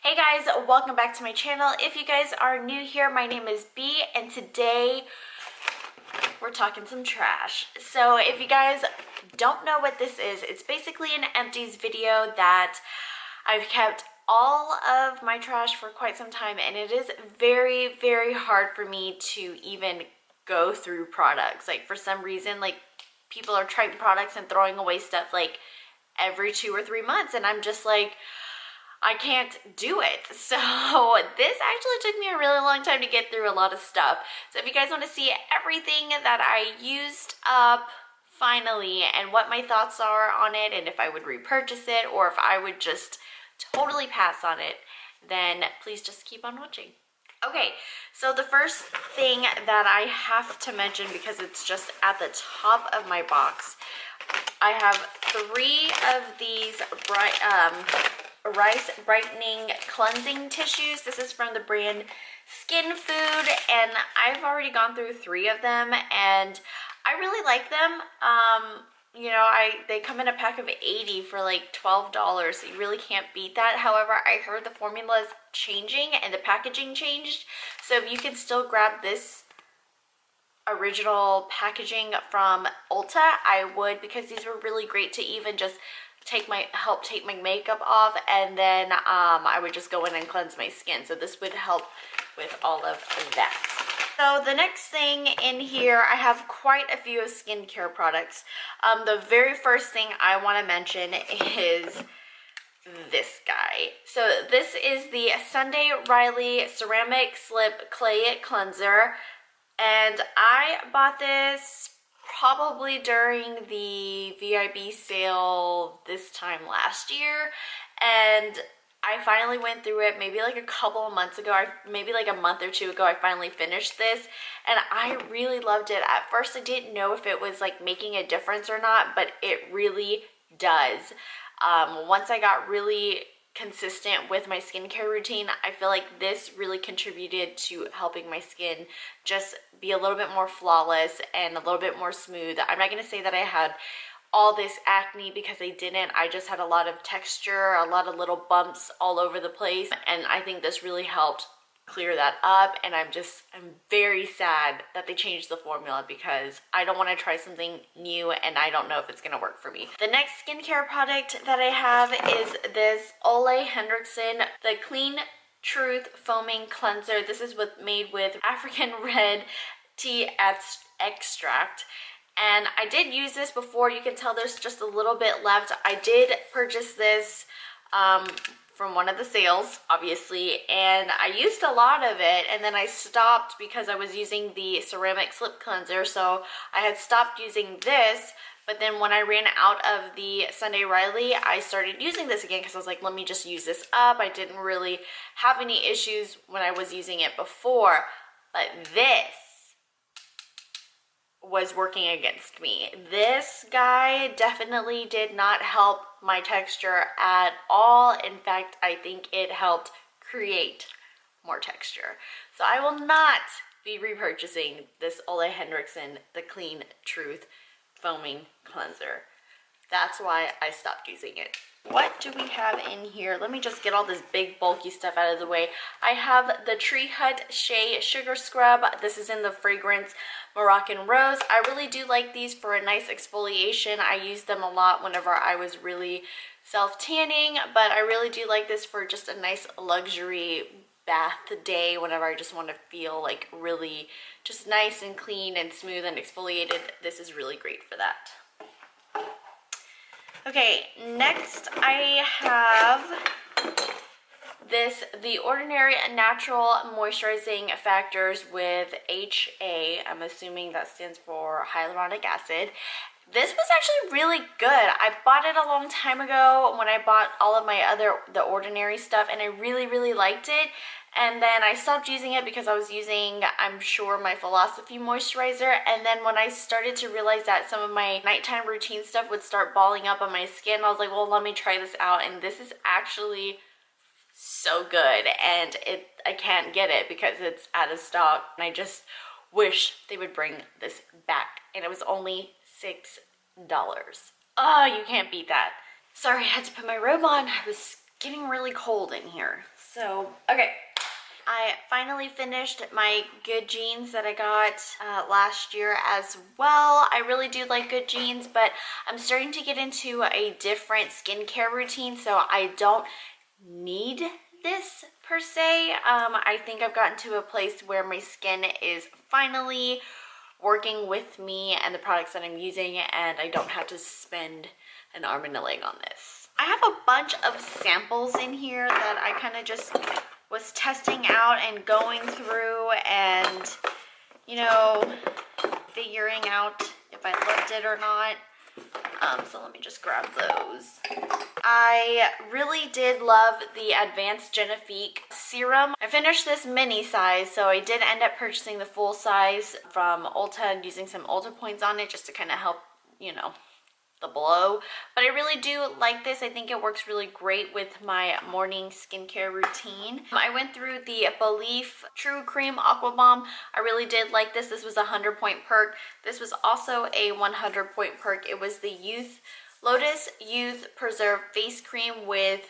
Hey guys, welcome back to my channel. If you guys are new here, my name is B, and today we're talking some trash. So if you guys don't know what this is, it's basically an empties video that I've kept all of my trash for quite some time, and it is very, very hard for me to even go through products. Like, for some reason, like, people are trying products and throwing away stuff like every 2 or 3 months, and I'm just like, I can't do it. So this actually took me a really long time to get through a lot of stuff. So if you guys want to see everything that I used up finally and what my thoughts are on it, and if I would repurchase it or if I would just totally pass on it, then please just keep on watching. Okay, so the first thing that I have to mention, because it's just at the top of my box, I have 3 of these rice brightening cleansing tissues. This is from the brand Skin Food, and I've already gone through 3 of them, and I really like them. You know, they come in a pack of 80 for like $12, so you really can't beat that. However, I heard the formula is changing and the packaging changed, so if you can still grab this original packaging from Ulta, I would, because these were really great to even just help take my makeup off, and then I would just go in and cleanse my skin. So this would help with all of that. So the next thing in here, I have quite a few skincare products. The very first thing I want to mention is this guy. So this is the Sunday Riley Ceramic Slip Clay Cleanser, and I bought this probably during the VIB sale this time last year, and I finally went through it maybe like a couple of months ago, maybe like a month or 2 ago. I finally finished this, and I really loved it. At first I didn't know if it was like making a difference or not, but it really does. Once I got really consistent with my skincare routine, I feel like this really contributed to helping my skin just be a little bit more flawless and a little bit more smooth. I'm not going to say that I had all this acne, because I didn't. I just had a lot of texture, a lot of little bumps all over the place, and I think this really helped clear that up. And I'm very sad that they changed the formula, because I don't want to try something new and I don't know if it's going to work for me. The next skincare product that I have is this Ole Henriksen, the Clean Truth Foaming Cleanser. This is made with African red tea extract, and I did use this before. You can tell there's just a little bit left. I did purchase this from one of the sales, obviously, and I used a lot of it, and then I stopped because I was using the ceramic slip cleanser. So I had stopped using this, but then when I ran out of the Sunday Riley, I started using this again, because I was like, let me just use this up. I didn't really have any issues when I was using it before, but this was working against me. This guy definitely did not help my texture at all. In fact, I think it helped create more texture. So I will not be repurchasing this Ole Henriksen, the Clean Truth Foaming Cleanser. That's why I stopped using it. What do we have in here? Let me just get all this big bulky stuff out of the way. I have the Tree Hut Shea Sugar Scrub. This is in the fragrance Moroccan Rose. I really do like these for a nice exfoliation. I used them a lot whenever I was really self-tanning, but I really do like this for just a nice luxury bath day whenever I just want to feel like really just nice and clean and smooth and exfoliated. This is really great for that. Okay, next I have this, The Ordinary Natural Moisturizing Factors with HA. I'm assuming that stands for hyaluronic acid. This was actually really good. I bought it a long time ago when I bought all of the Ordinary stuff, and I really, really liked it. And then I stopped using it because I was using, I'm sure, my Philosophy moisturizer. And then when I started to realize that some of my nighttime routine stuff would start balling up on my skin, I was like, well, let me try this out. And this is actually so good, and I can't get it because it's out of stock, and I just wish they would bring this back. And it was only $6. Oh, you can't beat that. Sorry, I had to put my robe on. I was getting really cold in here. So, okay. I finally finished my Good Jeans that I got last year as well. I really do like Good Jeans, but I'm starting to get into a different skincare routine, so I don't need this per se. I think I've gotten to a place where my skin is finally working with me and the products that I'm using, and I don't have to spend an arm and a leg on this. I have a bunch of samples in here that I kind of just was testing out and going through and, you know, figuring out if I loved it or not. So let me just grab those. I really did love the Advanced Genifique Serum. I finished this mini size, so I did end up purchasing the full size from Ulta and using some Ulta points on it just to kind of help, you know, the blow. But I really do like this. I think it works really great with my morning skincare routine. I went through the Belief True Cream Aqua Bomb. I really did like this. This was a 100-point perk. This was also a 100-point perk. It was the Lotus Youth Preserve Face Cream with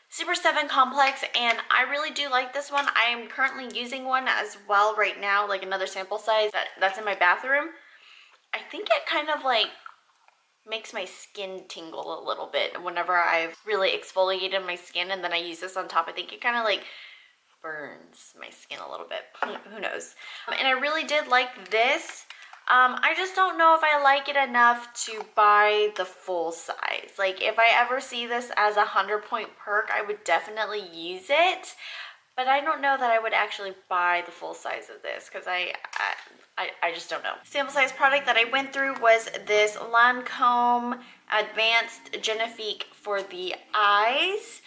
Super 7 Complex, and I really do like this one. I am currently using one as well right now, like another sample size that's in my bathroom. I think it kind of like makes my skin tingle a little bit whenever I've really exfoliated my skin, and then I use this on top. I think it kind of like burns my skin a little bit. Who knows? And I really did like this. I just don't know if I like it enough to buy the full size. Like, if I ever see this as a 100-point perk, I would definitely use it. But I don't know that I would actually buy the full size of this because I just don't know. Sample size product that I went through was this Lancome Advanced Genifique for the eyes.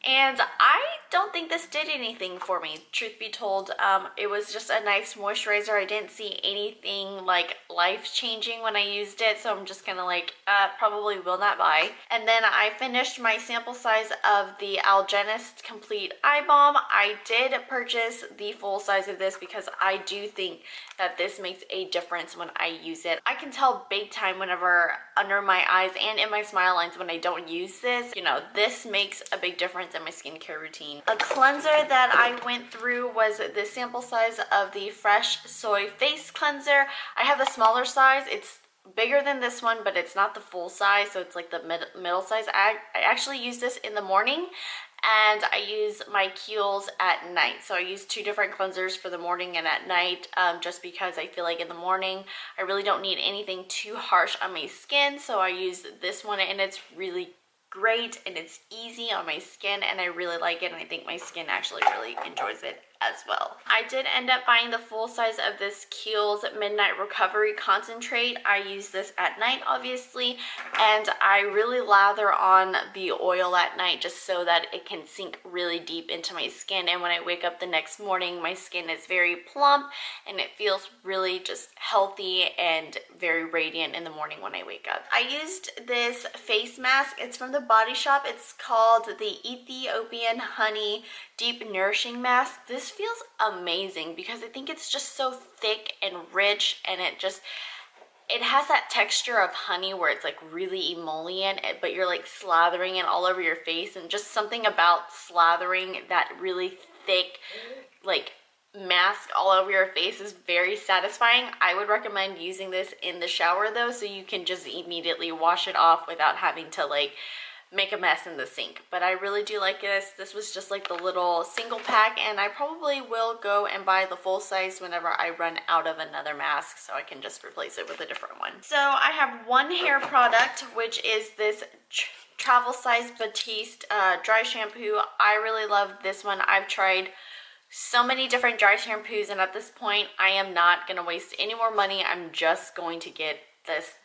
And I don't think this did anything for me, truth be told. It was just a nice moisturizer. I didn't see anything like life-changing when I used it, so I'm just kind of like, probably will not buy. And then I finished my sample size of the Algenist Complete Eye Balm. I did purchase the full size of this because I do think that this makes a difference when I use it. I can tell big time whenever under my eyes and in my smile lines when I don't use this. You know, this makes a big difference in my skincare routine. A cleanser that I went through was the sample size of the Fresh Soy Face Cleanser. I have the smaller size. It's bigger than this one, but it's not the full size, so it's like the middle size. I actually use this in the morning, and I use my Kiehl's at night. So I use two different cleansers for the morning and at night, just because I feel like in the morning I really don't need anything too harsh on my skin, so I use this one, and it's really great and it's easy on my skin, and I really like it, and I think my skin actually really enjoys it as well. I did end up buying the full size of this Kiehl's Midnight Recovery Concentrate. I use this at night, obviously, and I really lather on the oil at night just so that it can sink really deep into my skin, and when I wake up the next morning, my skin is very plump and it feels really just healthy and very radiant in the morning when I wake up. I used this face mask. It's from the Body Shop. It's called the Ethiopian Honey Deep Nourishing Mask. This feels amazing because I think it's just so thick and rich, and it has that texture of honey where it's like really emollient, but you're like slathering it all over your face, and just something about slathering that really thick like mask all over your face is very satisfying. I would recommend using this in the shower though, so you can just immediately wash it off without having to like make a mess in the sink. But I really do like this. This was just like the little single pack, and I probably will go and buy the full size whenever I run out of another mask, so I can just replace it with a different one. So I have one hair product, which is this Travel Size Batiste dry shampoo. I really love this one. I've tried so many different dry shampoos, and at this point I am not gonna waste any more money. I'm just going to get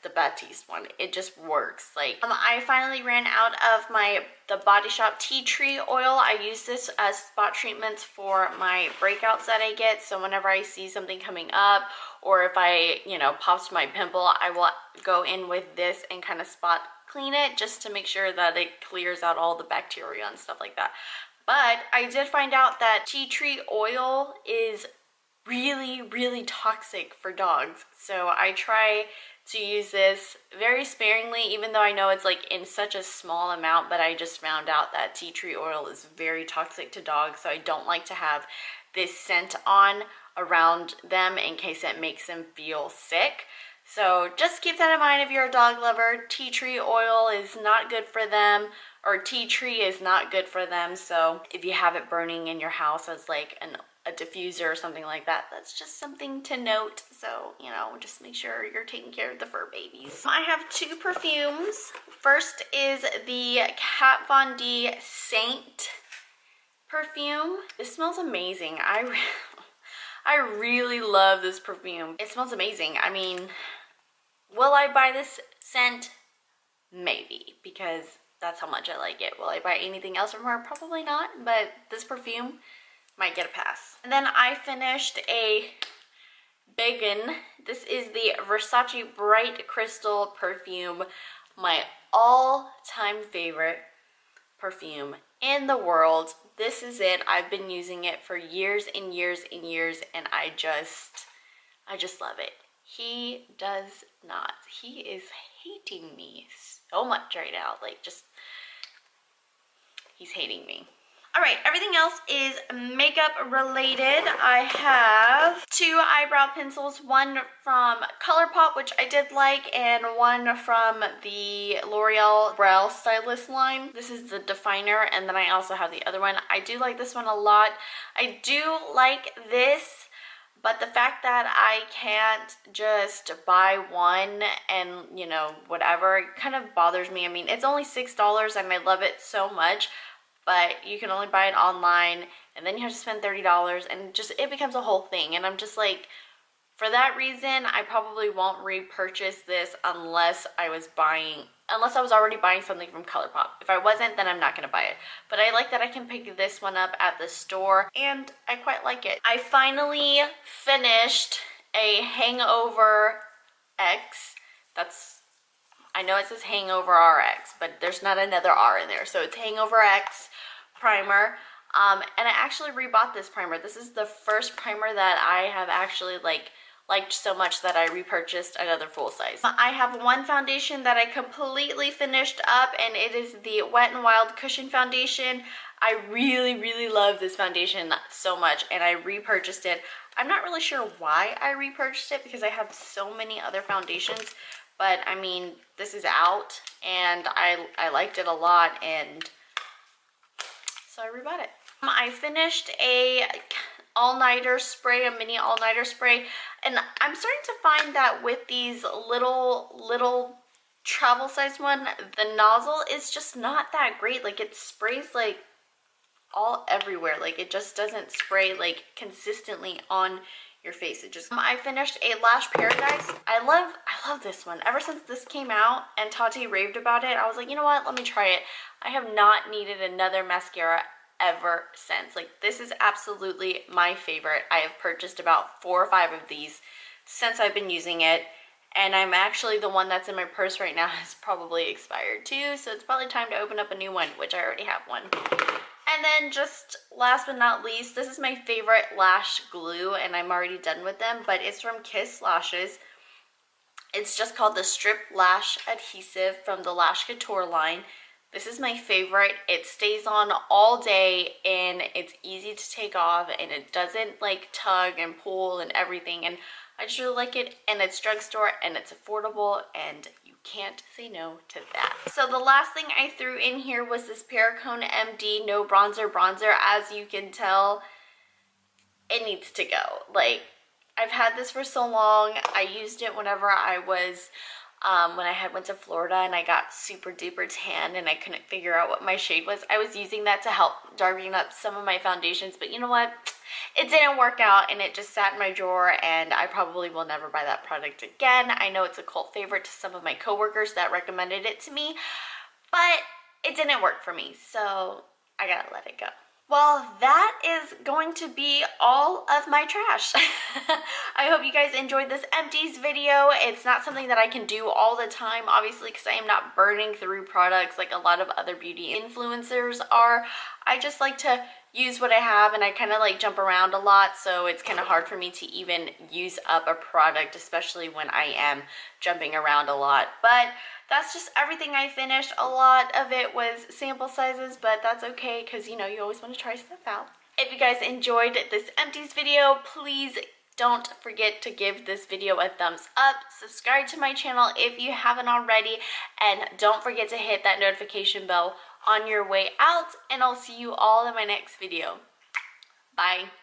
the Batiste one. It just works. Like, I finally ran out of the Body Shop Tea Tree Oil. I use this as spot treatments for my breakouts that I get. So whenever I see something coming up, or if I, you know, pops my pimple, I will go in with this and kind of spot clean it just to make sure that it clears out all the bacteria and stuff like that. But I did find out that tea tree oil is really, really toxic for dogs. So I try to use this very sparingly, even though I know it's like in such a small amount, but I just found out that tea tree oil is very toxic to dogs, so I don't like to have this scent on around them in case it makes them feel sick. So just keep that in mind if you're a dog lover. Tea tree oil is not good for them, or tea tree is not good for them. So if you have it burning in your house as like a diffuser or something like that, that's just something to note. So, you know, just make sure you're taking care of the fur babies. I have two perfumes. First is the Kat Von D Saint perfume. This smells amazing. I really love this perfume. It smells amazing. I mean, will I buy this scent? Maybe, because that's how much I like it. Will I buy anything else from her? Probably not, but this perfume might get a pass. And then I finished a Bacon. This is the Versace Bright Crystal perfume, my all-time favorite perfume in the world. This is it. I've been using it for years and years and years, and I just love it. He does not. He is hating me so much right now. Like, just, he's hating me. All right, everything else is makeup related. I have two eyebrow pencils, one from ColourPop, which I did like, and one from the L'Oreal Brow Stylist line. This is the definer, and then I also have the other one. I do like this one a lot. I do like this, but the fact that I can't just buy one and, you know, whatever, it kind of bothers me. I mean, it's only $6 and I love it so much, but you can only buy it online, and then you have to spend $30, and just, it becomes a whole thing. And I'm just like, for that reason, I probably won't repurchase this unless I was already buying something from ColourPop. If I wasn't, then I'm not gonna buy it. But I like that I can pick this one up at the store, and I quite like it. I finally finished a Hangover X. I know it says Hangover RX, but there's not another R in there. So it's Hangover X primer. And I actually rebought this primer. This is the first primer that I have actually liked so much that I repurchased another full size. I have one foundation that I completely finished up, and it is the Wet n Wild Cushion Foundation. I really, really love this foundation so much, and I repurchased it. I'm not really sure why I repurchased it, because I have so many other foundations. But I mean, this is out, and I liked it a lot, and so I rebought it. I finished a all-nighter spray, a mini all-nighter spray, and I'm starting to find that with these little travel size one, the nozzle is just not that great. Like, it sprays like all everywhere. Like, it just doesn't spray like consistently on your face. It just, I finished a Lash Paradise. I love this one. Ever since this came out and Tati raved about it, I was like, you know what, let me try it. I have not needed another mascara ever since. Like, this is absolutely my favorite. I have purchased about 4 or 5 of these since I've been using it, and I'm actually, the one that's in my purse right now has probably expired too, so it's probably time to open up a new one, which I already have one. And then just last but not least, this is my favorite lash glue, and I'm already done with them, but it's from Kiss Lashes. It's just called the Strip Lash Adhesive from the Lash Couture line. This is my favorite. It stays on all day, and it's easy to take off, and it doesn't like tug and pull and everything, and I just really like it, and it's drugstore, and it's affordable, and you can't say no to that. So the last thing I threw in here was this Perricone MD No Bronzer Bronzer. As you can tell, it needs to go. Like, I've had this for so long. I used it whenever I was, when I went to Florida and I got super duper tan and I couldn't figure out what my shade was. I was using that to help darken up some of my foundations, but you know what? It didn't work out, and it just sat in my drawer, and I probably will never buy that product again. I know it's a cult favorite to some of my coworkers that recommended it to me, but it didn't work for me, so I gotta let it go. Well, that is going to be all of my trash. I hope you guys enjoyed this empties video. It's not something that I can do all the time, obviously, because I am not burning through products like a lot of other beauty influencers are. I just like to use what I have, and I kind of like jump around a lot, so it's kind of hard for me to even use up a product, especially when I am jumping around a lot. But that's just everything I finished. A lot of it was sample sizes, but that's okay because, you know, you always want to try stuff out. If you guys enjoyed this empties video, please don't forget to give this video a thumbs up, subscribe to my channel if you haven't already, and don't forget to hit that notification bell on your way out, and I'll see you all in my next video. Bye.